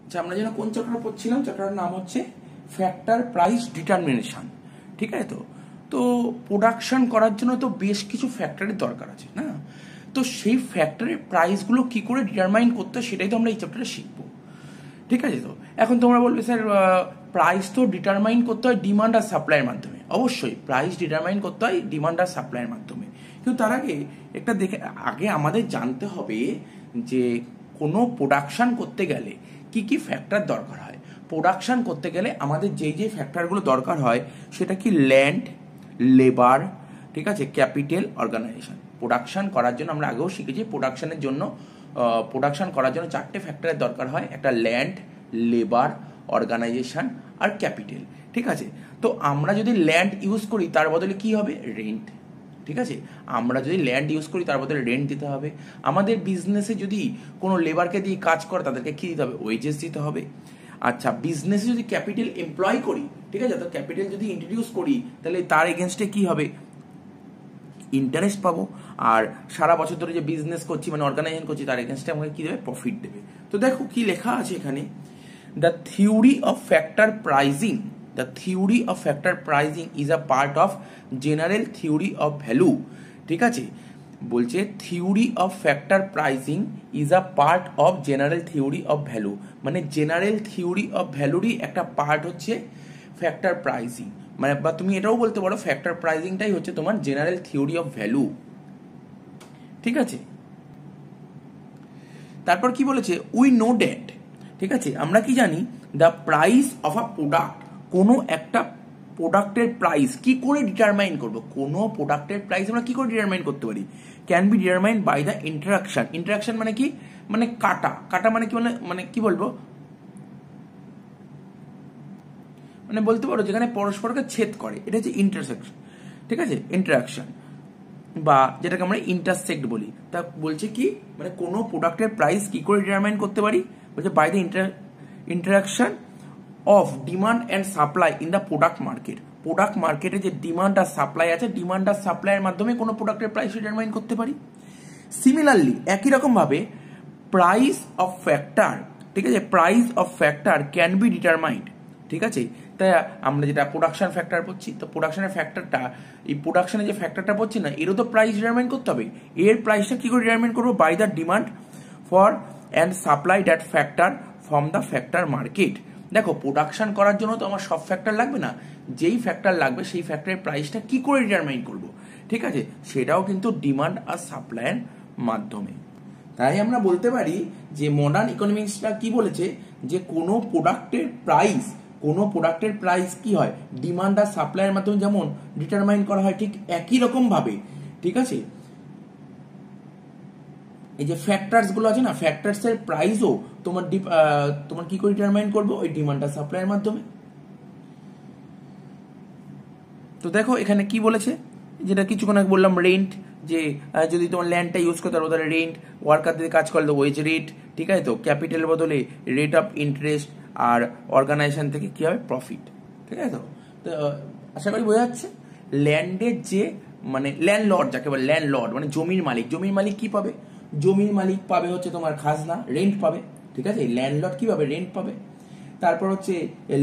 আচ্ছা, আমরা যেন কোন চ্যাপ্টার পড়ছিলাম, চ্যাপ্টারের নাম হচ্ছে ফ্যাক্টর প্রাইস ডিটারমিনেশন। ঠিক আছে, তো তো প্রোডাকশন করার জন্য তো বেশ কিছু ফ্যাক্টরের দরকার আছে না? তো সেই ফ্যাক্টরের প্রাইসগুলো কি করে ডিটারমাইন করতে হয় সেটাই তো আমরা এই চ্যাপ্টারে শিখবো। ঠিক আছে, তো এখন তোমরা বলবে স্যার প্রাইস তো ডিটারমাইন করতে হয় ডিমান্ড আর সাপ্লাইয়ের মাধ্যমে। অবশ্যই প্রাইস ডিটারমাইন করতে হয় ডিমান্ড আর সাপ্লাইয়ের মাধ্যমে, কিন্তু তার আগে একটা আগে আমাদের জানতে হবে যে কোনো প্রোডাকশন করতে গেলে কি কি ফ্যাক্টর দরকার হয়। প্রোডাকশন করতে গেলে আমাদের যেই যে ফ্যাক্টরগুলো দরকার হয় সেটা কি ল্যান্ড, লেবার, ঠিক আছে, ক্যাপিটাল, অর্গানাইজেশন। প্রোডাকশন করার জন্য আমরা আগেও শিখেছি প্রোডাকশনের জন্য প্রোডাকশন করার জন্য চারটে ফ্যাক্টরের দরকার হয়, একটা ল্যান্ড, লেবার, অর্গানাইজেশন আর ক্যাপিটাল। ঠিক আছে, তো আমরা যদি ল্যান্ড ইউজ করি তার বদলে কি হবে? রেন্ট। ঠিক আছে, আমরা যদি ল্যান্ড ইউজ করি তার বদলে রেন্ট দিতে হবে। আমাদের বিজনেসে যদি কোনো লেবারকে দিয়ে কাজ করে তাদেরকে কি দিতে হবে? ওয়েজেস দিতে হবে। আচ্ছা, বিজনেসে যদি ক্যাপিটাল এমপ্লয় করি, ঠিক আছে, তো ক্যাপিটাল যদি ইন্ট্রোডিউস করি তাহলে তার এগেনস্টে কি হবে? ইন্টারেস্ট পাবো। আর সারা বছর ধরে যে বিজনেস করছি মানে অর্গানাইজেশন করছি তার এগেনস্টে আমাকে কি দেবে? প্রফিট দেবে। তো দেখো কি লেখা আছে এখানে, the theory of factor pricing, the theory of factor pricing is a part of general theory of value. ঠিক আছে, বলছে theory of factor pricing is a part of general theory of value, মানে জেনারেল থিওরি অফ ভ্যালুরই একটা part হচ্ছে factor pricing. মানে বা তুমি এটাও বলতে পারো ফ্যাক্টর প্রাইজিংটাই হচ্ছে তোমার জেনারেল থিওরি অফ ভ্যালু। ঠিক আছে, তারপর কি বলেছে? উই নো দ্যাট, ঠিক আছে, আমরা কি জানি? The price of a product, কোনো একটা প্রোডাক্টের প্রাইস কি করে ডিটারমাইন করবো? কোনো প্রোডাক্টের প্রাইস আমরা কি করে ডিটারমাইন করতে পারি? Can be determine by the interaction. Interaction মানে কি? মানে কাটা। কাটা মানে কি? মানে কি বলবো, মানে বলতে পারো যেখানে পরস্পরকে ছেদ করে, এটা হচ্ছে ইন্টারসেকশন। ঠিক আছে, ইন্টারাকশন বা যেটাকে আমরা ইন্টারসেক্ট বলি। তা বলছে কি, মানে কোনো প্রোডাক্টের প্রাইস কি করে ডিটারমাইন করতে পারি? বলছে by the interaction of demand and supply in the product market. Product মার্কেটে যে ডিমান্ড আর সাপ্লাই আছে, ডিমান্ড আর সাপ্লাইয়ের মাধ্যমে কোনো প্রোডাক্টের প্রাইস ডিটারমাইন করতে পারি। সিমিলারলি একই রকম ভাবে প্রাইস অফ ফ্যাক্টর, ঠিক আছে, price of factor can be determined. ঠিক আছে, তাই আমরা যেটা প্রোডাকশন ফ্যাক্টর পড়ছি, তো প্রোডাকশনের ফ্যাক্টরটা, এই প্রোডাকশনের যে ফ্যাক্টরটা পড়ছি না, এরও তো প্রাইস ডিটারমাইন করতে হবে। এর প্রাইসটা কি করে ডিটারমাইন করবো? By the demand for and supply that factor from the factor market. দেখো, প্রোডাকশন করার জন্য তো আমার সব ফ্যাক্টর লাগবে না, যেই ফ্যাক্টর লাগবে সেই ফ্যাক্টরের প্রাইসটা কি করে ডিটারমাইন করব? ঠিক আছে, সেটাও কিন্তু ডিমান্ড আর সাপ্লাইয়ের মাধ্যমে। তাই আমরা বলতে পারি যে মডার্ন ইকোনমিক্সটা কি বলেছে, যে কোনো প্রোডাক্টের প্রাইস কি হয়? ডিমান্ড আর সাপ্লাইয়ের মাধ্যমে যেমন ডিটারমাইন করা হয়, ঠিক একই রকম ভাবে, ঠিক আছে, এই যে ফ্যাক্টরস গুলো আছে না, ফ্যাক্টরস এর প্রাইসও তোমার কি করে ডিটারমাইন করবে? ওই ডিমান্ড আর সাপ্লাইয়ের মাধ্যমে। তো দেখো এখানে কি বলেছে, যেটা কিছুক্ষণ আগে বললাম, রেন্ট, যে যদি তোমার ল্যান্ডটা ইউজ করতে পারো তাহলে রেন্ট, ওয়ার্কারদের কাজ করলে ওয়েজ রেট। ঠিক আছে, তো ক্যাপিটালের বদলে রেট অফ ইন্টারেস্ট, আর অর্গানাইজেশন থেকে কি হবে? প্রফিট। ঠিক আছে, তো আশা করি বোঝা যাচ্ছে। ল্যান্ডের যে মানে ল্যান্ডলর্ড, যাকে বলে ল্যান্ডলর্ড মানে জমির মালিক, জমির মালিক কি পাবে? জমির মালিক পাবে হচ্ছে তোমার খাজনা, রেন্ট পাবে। ঠিক আছে, ল্যান্ডলর্ড কি পাবে? রেন্ট পাবে। তারপর হচ্ছে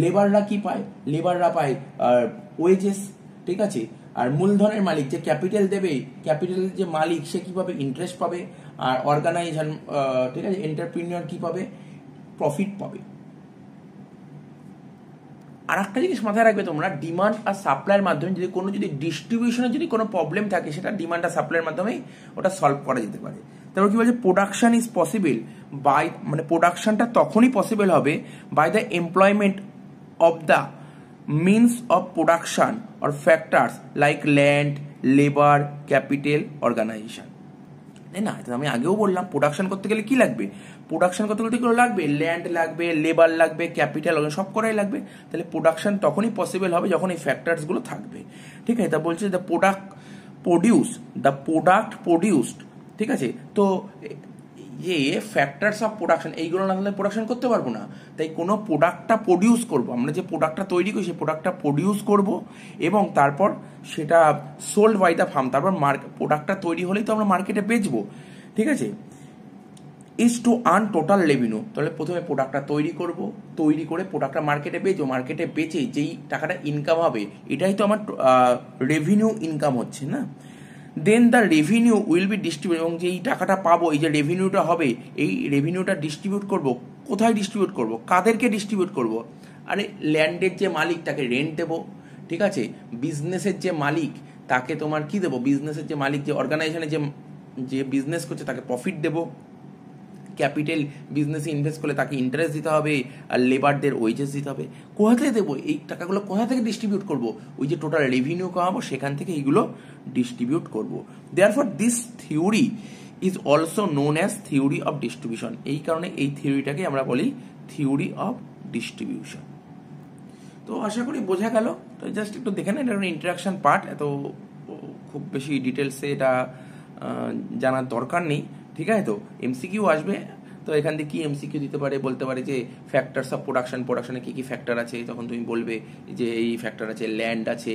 লেবাররা কি পায়? লেবাররা পায় ওয়েজেস। ঠিক আছে, আর মূলধনের মালিক যে ক্যাপিটাল দেবে, ক্যাপিটালের যে মালিক সে কি পাবে? ইন্টারেস্ট পাবে। আর অর্গানাইজেশন, ঠিক আছে, এন্টারপ্রিনিয়র কি পাবে? প্রফিট পাবে। আর একটা জিনিস মাথায় রাখবে তোমরা, ডিমান্ড আর সাপ্লাইয়ের মাধ্যমে যদি ডিস্ট্রিবিউশনের যদি কোনো প্রবলেম থাকে, সেটা ডিমান্ড আর সাপ্লাইয়ের মাধ্যমেই ওটা সলভ করা যেতে পারে। তারপর কি বলছে? প্রোডাকশন ইজ পসিবল বাই, মানে প্রোডাকশনটা তখনই পসিবল হবে by the employment of the means of production or factors like land, labour, capital, organisation. তাই না? আমি আগেও বললাম প্রোডাকশন করতে গেলে কি লাগবে? প্রোডাকশন করতে গেলে কি লাগবে? ল্যান্ড লাগবে, লেবার লাগবে, ক্যাপিটাল, সব করাই লাগবে। তাহলে প্রোডাকশন তখনই পসিবল হবে যখন এই ফ্যাক্টরস গুলো থাকবে। ঠিক আছে, তা বলছে দ্য প্রোডাক্ট প্রডিউসড। ঠিক আছে, তো যে ফ্যাক্টরস অফ প্রোডাকশন, এইগুলো না হলে প্রোডাকশন করতে পারবো না। তাই কোনো প্রোডাক্টটা প্রডিউস করবো, আমরা যে প্রোডাক্টটা তৈরি করি সেই প্রোডাক্টটা প্রডিউস করব, এবং তারপর সেটা সোল্ড বাই দ্য ফার্ম। তারপর প্রোডাক্টটা তৈরি হলেই তো আমরা মার্কেটে বেচবো। ঠিক আছে, is to earn total revenue. তাহলে প্রথমে প্রোডাক্টটা তৈরি করব, তৈরি করে প্রোডাক্টটা মার্কেটে বেচবো, মার্কেটে বেচে যেই টাকাটা ইনকাম হবে এটাই তো আমার রেভিনিউ ইনকাম হচ্ছে না। Then the revenue will be distribute, এবং যেই টাকাটা পাবো, এই যে রেভিনিউটা হবে, এই রেভিনিউটা ডিস্ট্রিবিউট করব। কোথায় ডিস্ট্রিবিউট করব, কাদেরকে ডিস্ট্রিবিউট করব? আরে ল্যান্ডের যে মালিক তাকে রেন্ট দেবো, ঠিক আছে। বিজনেসের যে মালিক তাকে তোমার কি দেবো, বিজনেসের যে মালিক, যে অর্গানাইজেশনে যে বিজনেস করছে তাকে প্রফিট দেবো। ক্যাপিটাল বিজনেসে ইনভেস্ট করলে তাকে ইন্টারেস্ট দিতে হবে, আর লেবারদের ওয়েজেস দিতে হবে। কোথা থেকে দেবো এই টাকাগুলো, কোথা থেকে ডিস্ট্রিবিউট করব? ওই যে টোটাল রেভিনিউ কামাবো সেখান থেকে এইগুলো ডিস্ট্রিবিউট করব। Therefore this theory is also known as theory of distribution. এই কারণে এই থিওরিটাকে আমরা বলি থিওরি অফ ডিস্ট্রিবিউশন। তো আশা করি বোঝা গেল। তো জাস্ট একটু দেখে নেন, এটা ইন্টারাকশন পার্ট, এত খুব বেশি ডিটেলসে এটা জানার দরকার নেই, ঠিক আছে। তো এমসিকিউ আসবে, তো এখান থেকে কি এমসিকিউ দিতে পারে, বলতে পারে যে ফ্যাক্টরস অফ প্রোডাকশন, প্রোডাকশনে কি কি ফ্যাক্টর আছে, তখন তুমি বলবে যে এই ফ্যাক্টর আছে, ল্যান্ড আছে,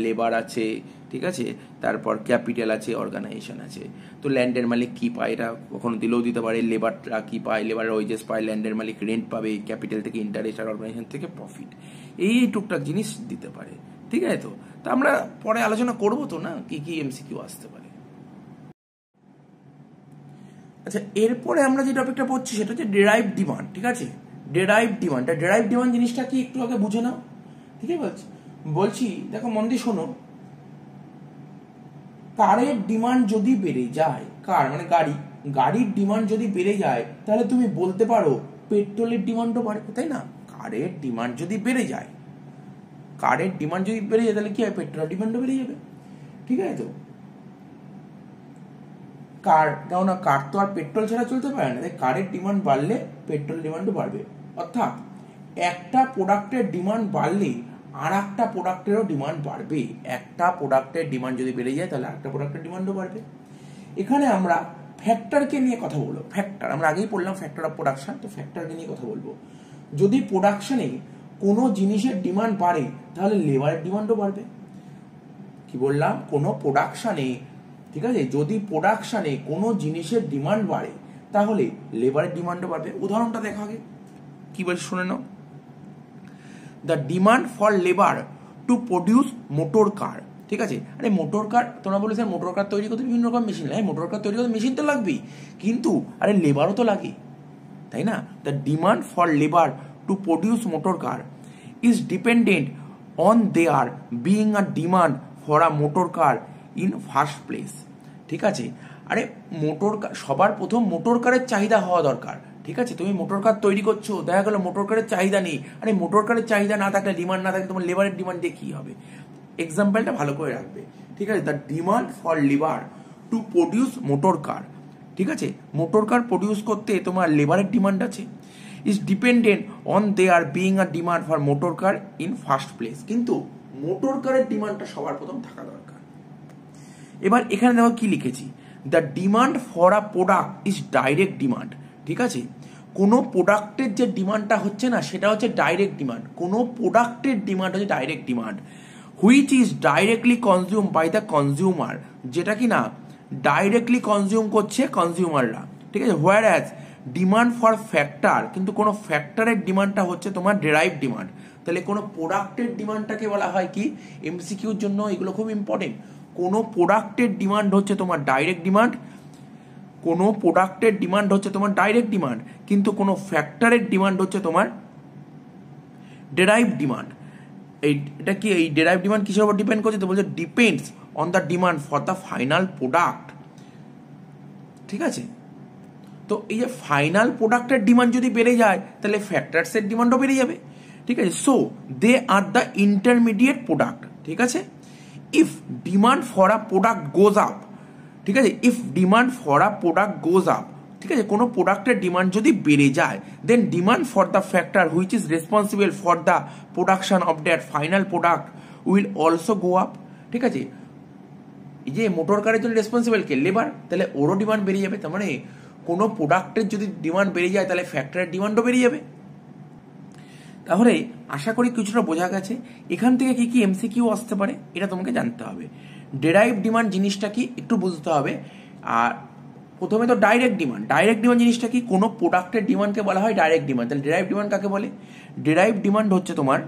লেবার আছে, ঠিক আছে, তারপর ক্যাপিটাল আছে, অর্গানাইজেশন আছে। তো ল্যান্ডের মালিক কি পায়, এটা কখনো দিলেও দিতে পারে, লেবাররা কি পায়, লেবারের ওয়েজেস পায়, ল্যান্ডের মালিক রেন্ট পাবে, ক্যাপিটাল থেকে ইন্টারেস্ট, আর অর্গানাইজেশন থেকে প্রফিট। এই টুকটাক জিনিস দিতে পারে, ঠিক আছে। তো আমরা পরে আলোচনা করবো তো না কি কি এমসিকিউ আসতে পারে। আচ্ছা, এরপরে আমরা যে টপিকটা পড়ছি সেটা হচ্ছে ডেরাইভ ডিমান্ড, ঠিক আছে। ডেরাইভ ডিমান্ড, ডেরাইভ ডিমান্ড জিনিসটা কি একটু আগে বুঝে নাও, ঠিক আছে। বলছি দেখো, মন দিয়ে শোনো, কারের ডিমান্ড যদি বেড়ে যায়, কার মানে গাড়ির ডিমান্ড যদি বেড়ে যায়, তাহলে তুমি বলতে পারো পেট্রোলের ডিমান্ডও বাড়বে, তাই না? কারের ডিমান্ড যদি বেড়ে যায়, তাহলে কি হয়, পেট্রোলের ডিমান্ডও বেড়ে যাবে, ঠিক আছে। তো কেননা কার তো আর পেট্রোল ছাড়া চলতে পারে না, তাই কারের ডিমান্ড বাড়লে পেট্রোল ডিমান্ডও বাড়বে। অর্থাৎ একটা প্রোডাক্টের ডিমান্ড বাড়লে আর একটা প্রোডাক্টেরও ডিমান্ড বাড়বে। একটা প্রোডাক্টের ডিমান্ড যদি বেড়ে যায় তাহলে আরেকটা প্রোডাক্টের ডিমান্ডও বাড়বে। এখানে আমরা ফ্যাক্টরকে নিয়ে কথা বলবো। ফ্যাক্টর আমরা আগেই পড়লাম, ফ্যাক্টর অফ প্রোডাকশন। তো ফ্যাক্টরকে নিয়ে কথা বলবো। যদি প্রোডাকশনে কোনো জিনিসের ডিমান্ড বাড়ে তাহলে লেবারের ডিমান্ডও বাড়বে। কি বললাম, কোনো প্রোডাকশনে, ঠিক আছে, যদি প্রোডাকশনে কোনো জিনিসের ডিমান্ড বাড়ে তাহলে লেবারের ডিমান্ডও বাড়বে। উদাহরণটা দেখা আগে কি বলছে শুনে নাও। The demand for labour to produce motor car, ঠিক আছে। আরে মোটর কার, তোমরা বলে স্যার মোটর কার তৈরি করতে বিভিন্ন রকম মেশিন লাগে, মোটর কার তৈরি করতে মেশিন তো লাগবেই, কিন্তু আরে লেবারও তো লাগে, তাই না? The demand for labour to produce motor car is dependent on their being a demand for a motor car in first place, ঠিক আছে। আরে মোটর কার, সবার প্রথম মোটর কারের চাহিদা হওয়া দরকার, ঠিক আছে। তুমি মোটর কার তৈরি করছো, দেখা গেল মোটর কারের চাহিদা নেই। আরে মোটর কারের চাহিদা না থাকলে, ডিমান্ড না থাকলে, তোমার লেবারের ডিমান্ড দিয়ে কি হবে? এক্সাম্পলটা ভালো করে রাখবে, ঠিক আছে। The demand for labour to produce motor car, ঠিক আছে, মোটর কার প্রডিউস করতে তোমার লেবারের ডিমান্ড আছে, is dependent on their being a demand for motor car in first place. কিন্তু মোটর কারের ডিমান্ডটা সবার প্রথম থাকা দরকার। এবার এখানে দেখো কি লিখেছি, the demand for a product is direct demand, ঠিক আছে। কোনো প্রোডাক্টের যে ডিমান্ডটা হচ্ছে না সেটা হচ্ছে ডাইরেক্ট ডিমান্ড। কোনো প্রোডাক্টের ডিমান্ড হচ্ছে direct demand, which is directly consume by the consumer, যেটা কি না ডাইরেক্টলি কনজিউম করছে কনজিউমাররা, ঠিক আছে। Whereas demand for factor, কিন্তু কোনো ফ্যাক্টরের ডিমান্ডটা হচ্ছে তোমার ডেরাইভ ডিমান্ড। তাহলে কোনো প্রোডাক্টের ডিমান্ডটাকে বলা হয় কি, এমসিকিউর জন্য এগুলো খুব ইম্পর্টেন্ট। কোনো প্রোডাক্টের ডিমান্ড হচ্ছে তোমার ডাইরেক্ট ডিমান্ড, কোনো প্রোডাক্টের ডিমান্ড হচ্ছে তোমার ডাইরেক্ট ডিমান্ড, কিন্তু কোনো ফ্যাক্টরের ডিমান্ড হচ্ছে তোমার ডেরাইভ ডিমান্ড। এটা কি, এই ডেরাইভ ডিমান্ড কিসের উপর ডিপেন্ড করছে? তো বলছে depends on the demand for the final product, ঠিক আছে। তো এই যে ফাইনাল প্রোডাক্টের ডিমান্ড যদি বেড়ে যায় তাহলে ফ্যাক্টরসের ডিমান্ডও বেড়ে যাবে, ঠিক আছে। So they are the intermediate product, ঠিক আছে। If demand for a product goes up, ঠিক আছে, if demand for a product goes up, ঠিক আছে, কোনো প্রোডাক্টের ডিমান্ড যদি বেড়ে যায়, then demand for the factor which is responsible for the production of that final product will also go up, ঠিক আছে। এই যে মোটর কারের জন্য রেসপন্সিবল কে, লেবার, তাহলে ওরও ডিমান্ড বেড়ে যাবে। তার মানে কোনো প্রোডাক্টের যদি ডিমান্ড বেড়ে যায় তাহলে ফ্যাক্টরের ডিমান্ডও বেড়ে যাবে। তাহলে আশা করি কিছুটা বোঝা গেছে। এখান থেকে কি কি এমসিকিউ আসতে পারে এটা তোমাকে জানতে হবে। ডেরাইভ ডিমান্ড জিনিসটা কি একটু বুঝতে হবে। আর প্রথমে তো ডাইরেক্ট ডিমান্ড জিনিসটা কি, কোনো প্রোডাক্টের ডিমান্ডকে বলা হয় ডাইরেক্ট ডিমান্ড। তাহলে ডিরাইভ ডিমান্ড কাকে বলে? ডিরাইভ ডিমান্ড হচ্ছে তোমার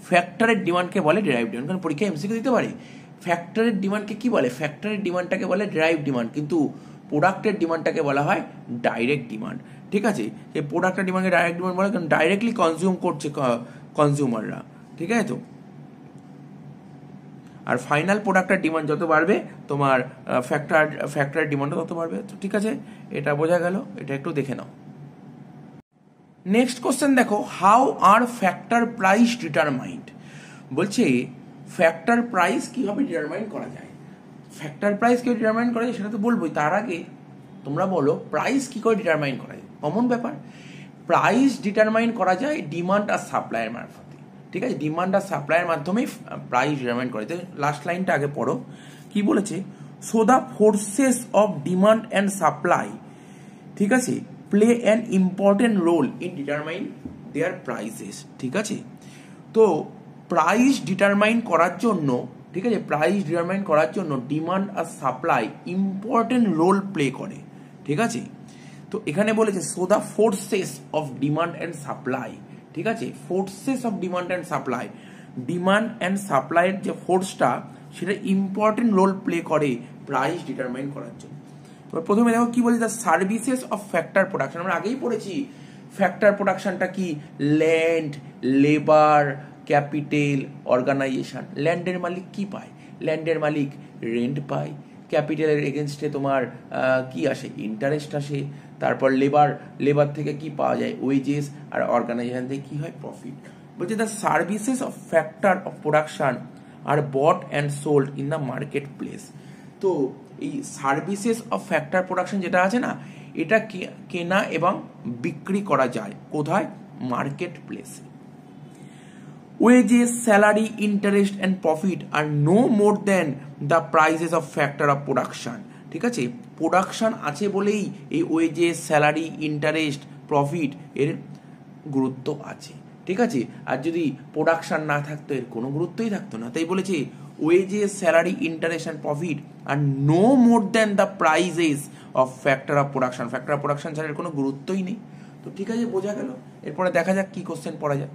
ফ্যাক্টরের ডিমান্ডকে বলে ডিরাইভ ডিমান্ড। কারণ পরীক্ষা এমসিকিউ দিতে পারে, ফ্যাক্টরের ডিমান্ডকে কি বলে? ফ্যাক্টরের ডিমান্ডটাকে বলে ডিরাইভ ডিমান্ড, কিন্তু প্রোডাক্টের ডিমান্ডটাকে বলা হয় ডাইরেক্ট ডিমান্ড। ঠিক আছে, এই প্রোডাক্টের ডিমান্ডকে ডাইরেক্ট ডিমান্ড বলে কারণ ডাইরেক্টলি কনজিউম করছে কনজিউমাররা। ঠিক আছে তো, আর ফাইনাল প্রোডাক্টের ডিমান্ড যত বাড়বে তোমার ফ্যাক্টরের ডিমান্ডও তত বাড়বে। তো ঠিক আছে, এটা বোঝা গেল, এটা একটু দেখে নাও। নেক্সট কোশ্চেন দেখো, how are factor price determined? বলছে ফ্যাক্টর প্রাইস কিভাবে ডিটারমাইন করা যায়। ফ্যাক্টর প্রাইস কিভাবে ডিটারমাইন করা যায় সেটা তো বলবোই, তার আগে তোমরা বলো প্রাইস কি করে ডিটারমাইন করা যায়। কমন ব্যাপার, প্রাইস ডিটারমাইন করা যায় ডিমান্ড আর সাপ্লাইয়ের মারফতে। ঠিক আছে, ডিমান্ড আর সাপ্লাইয়ের মাধ্যমেই প্রাইস ডিটারমাইন করা যায়। লাস্ট লাইনটা আগে পড়ো, কি বলেছে? So the forces of demand and supply, ঠিক আছে, play an important role in determine their prices. ঠিক আছে, তো প্রাইস ডিটারমাইন করার জন্য, ঠিক আছে, প্রাইস ডিটারমাইন করার জন্য ডিমান্ড আর সাপ্লাই ইম্পর্টেন্ট রোল প্লে করে। ঠিক আছে, তো এখানে বলেছে so the forces of demand and supply. ঠিক আছে, forces of demand and supply, demand and সাপ্লাইয়ের যে ফোর্সটা সেটা ইম্পর্টেন্ট রোল প্লে করে প্রাইস ডিটারমাইন করার জন্য। এবার প্রথমে দেখো কি বলছে, the services of factor production. আমরা আগেই পড়েছি ফ্যাক্টর প্রোডাকশনটা কি, ল্যান্ড, লেবার, ক্যাপিটাল, অর্গানাইজেশন। ল্যান্ডের মালিক কি পায়? ল্যান্ডের মালিক রেন্ট পায়। ক্যাপিটালের এগেনস্টে তোমার কি আসে? ইন্টারেস্ট আসে। তারপর লেবার থেকে কি পাওয়া যায়? ওয়েজেস। আর অর্গানাইজেশন থেকে কি হয়? প্রফিট। বলছে the services of factor of production are bought and sold in the marketplace. তো এই সার্ভিসেস অফ ফ্যাক্টর প্রোডাকশন যেটা আছে না, এটা কেনা এবং বিক্রি করা যায় কোথায়? মার্কেট প্লেসে। Wages, salary, interest and profit are no more than the prices of factor of production. ঠিক আছে, প্রোডাকশন আছে বলেই এই ওয়েজেস, স্যালারি, ইন্টারেস্ট, প্রফিট এর গুরুত্ব আছে। ঠিক আছে, আর যদি প্রোডাকশন না থাকতো এর কোনো গুরুত্বই থাকতো না। তাই বলেছে wages, salary, interest and profit are no more than the prices of factor of production. Factor of production ছাড়া এর কোনো গুরুত্বই নেই। তো ঠিক আছে, বোঝা গেল। এরপরে দেখা যাক কি কোশ্চেন পড়া যায়।